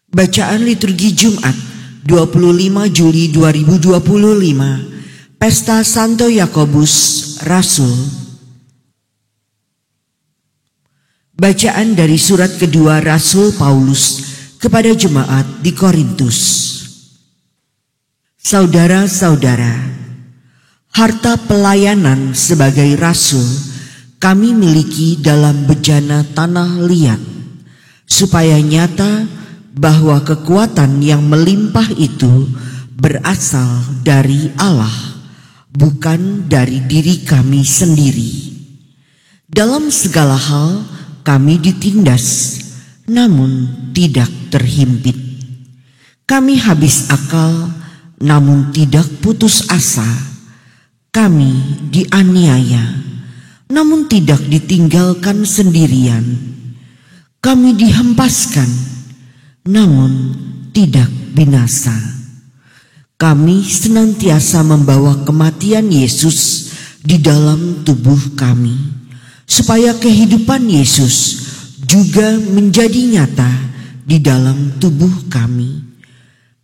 Bacaan liturgi Jumat 25 Juli 2025, Pesta Santo Yakobus, Rasul. Bacaan dari surat kedua Rasul Paulus kepada jemaat di Korintus. Saudara-saudara, harta pelayanan sebagai rasul kami miliki dalam bejana tanah liat, supaya nyata bahwa kekuatan yang melimpah itu berasal dari Allah, bukan dari diri kami sendiri. Dalam segala hal kami ditindas, namun tidak terhimpit. Kami habis akal, namun tidak putus asa. Kami dianiaya, namun tidak ditinggalkan sendirian. Kami dihempaskan, namun tidak binasa. Kami senantiasa membawa kematian Yesus di dalam tubuh kami, supaya kehidupan Yesus juga menjadi nyata di dalam tubuh kami.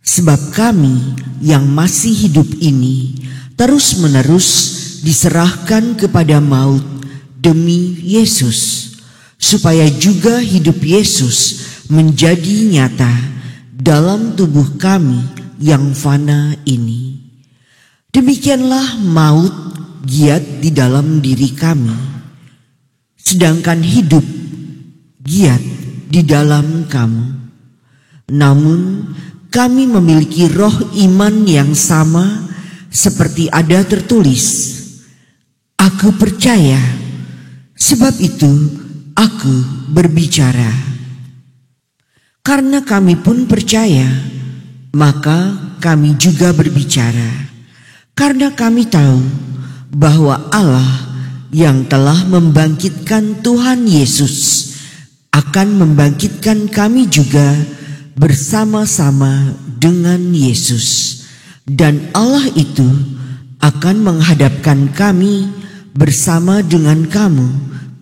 Sebab kami yang masih hidup ini terus-menerus diserahkan kepada maut demi Yesus, supaya juga hidup Yesus menjadi nyata dalam tubuh kami yang fana ini. Demikianlah maut giat di dalam diri kami, sedangkan hidup giat di dalam kamu. Namun kami memiliki roh iman yang sama, seperti ada tertulis, "Aku percaya, sebab itu aku berbicara." Karena kami pun percaya, maka kami juga berbicara. Karena kami tahu bahwa Allah yang telah membangkitkan Tuhan Yesus akan membangkitkan kami juga bersama-sama dengan Yesus. Dan Allah itu akan menghadapkan kami bersama dengan kamu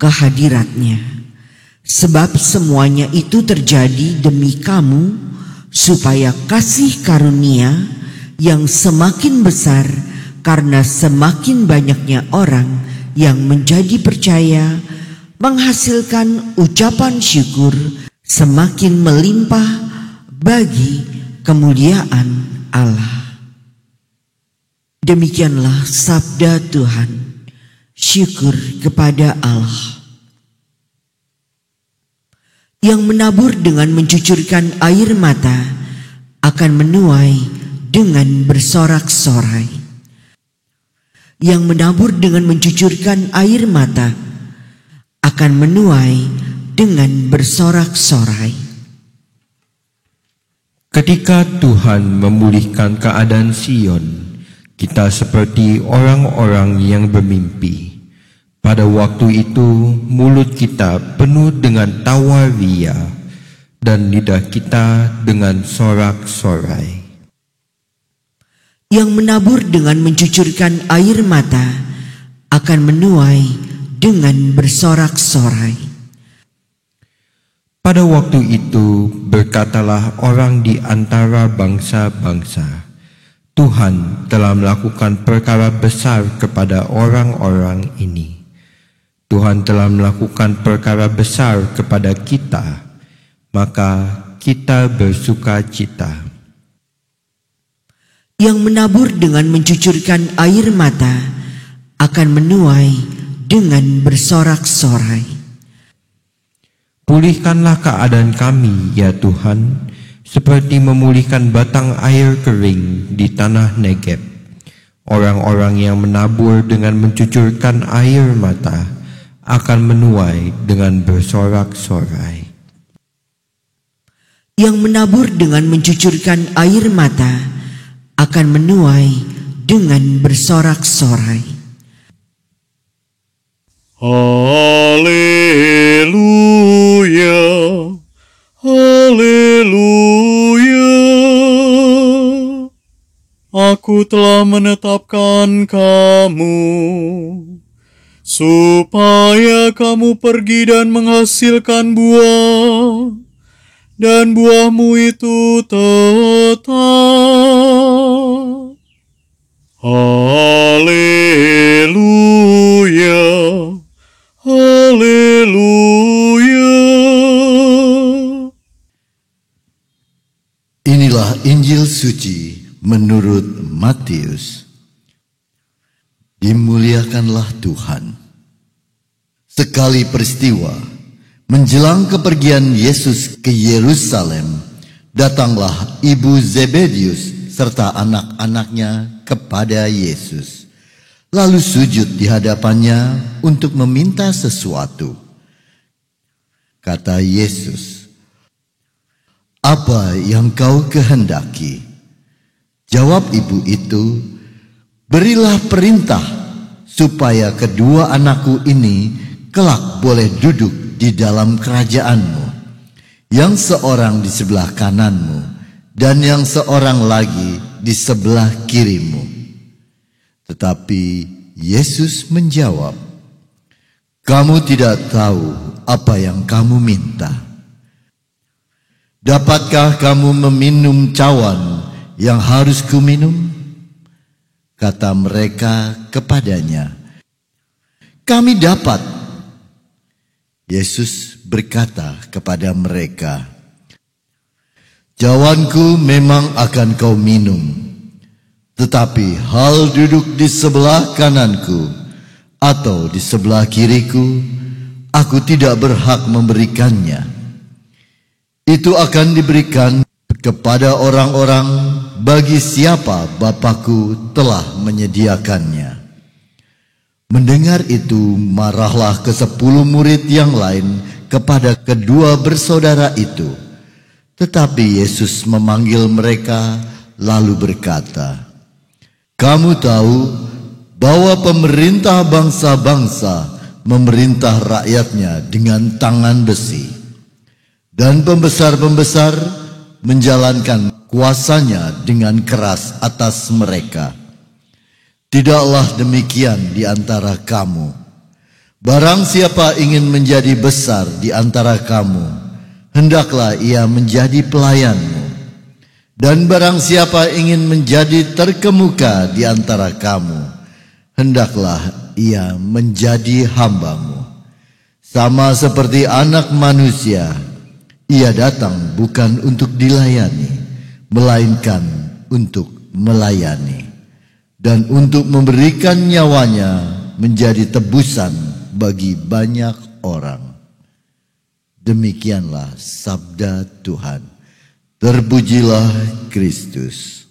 ke hadirat-Nya. Sebab semuanya itu terjadi demi kamu, supaya kasih karunia yang semakin besar karena semakin banyaknya orang yang menjadi percaya, menghasilkan ucapan syukur semakin melimpah bagi kemuliaan Allah. Demikianlah sabda Tuhan. Syukur kepada Allah. Yang menabur dengan mencucurkan air mata akan menuai dengan bersorak-sorai. Yang menabur dengan mencucurkan air mata akan menuai dengan bersorak-sorai. Ketika Tuhan memulihkan keadaan Sion, kita seperti orang-orang yang bermimpi. Pada waktu itu mulut kita penuh dengan tawa ria dan lidah kita dengan sorak-sorai. Yang menabur dengan mencucurkan air mata akan menuai dengan bersorak-sorai. Pada waktu itu berkatalah orang di antara bangsa-bangsa, Tuhan telah melakukan perkara besar kepada orang-orang ini. Tuhan telah melakukan perkara besar kepada kita, maka kita bersuka cita. Yang menabur dengan mencucurkan air mata akan menuai dengan bersorak-sorai. Pulihkanlah keadaan kami, ya Tuhan, seperti memulihkan batang air kering di tanah Negeb. Orang-orang yang menabur dengan mencucurkan air mata akan menuai dengan bersorak-sorai. Yang menabur dengan mencucurkan air mata akan menuai dengan bersorak-sorai. Haleluya, haleluya. Aku telah menetapkan kamu supaya kamu pergi dan menghasilkan buah, dan buahmu itu tetap. Haleluya, haleluya. Inilah Injil suci menurut Matius. Dimuliakanlah Tuhan. Sekali peristiwa, menjelang kepergian Yesus ke Yerusalem, datanglah ibu Zebedius serta anak-anaknya kepada Yesus, lalu sujud di hadapannya untuk meminta sesuatu. Kata Yesus, "Apa yang kau kehendaki?" Jawab ibu itu, "Berilah perintah supaya kedua anakku ini kelak boleh duduk di dalam kerajaanmu, yang seorang di sebelah kananmu dan yang seorang lagi di sebelah kirimu." Tetapi Yesus menjawab, "Kamu tidak tahu apa yang kamu minta. Dapatkah kamu meminum cawan yang harus kuminum?" Kata mereka kepadanya, "Kami dapat." Yesus berkata kepada mereka, "Cawanku memang akan kau minum, tetapi hal duduk di sebelah kananku atau di sebelah kiriku, aku tidak berhak memberikannya. Itu akan diberikan kepada orang-orang bagi siapa Bapakku telah menyediakannya." Mendengar itu, marahlah ke-10 murid yang lain kepada kedua bersaudara itu. Tetapi Yesus memanggil mereka lalu berkata, "Kamu tahu bahwa pemerintah bangsa-bangsa memerintah rakyatnya dengan tangan besi, dan pembesar-pembesar menjalankan kuasanya dengan keras atas mereka. Tidaklah demikian di antara kamu. Barang siapa ingin menjadi besar di antara kamu, hendaklah ia menjadi pelayanmu. Dan barang siapa ingin menjadi terkemuka di antara kamu, hendaklah ia menjadi hambamu. Sama seperti Anak Manusia, ia datang bukan untuk dilayani, melainkan untuk melayani, dan untuk memberikan nyawanya menjadi tebusan bagi banyak orang." Demikianlah sabda Tuhan. Terpujilah Kristus.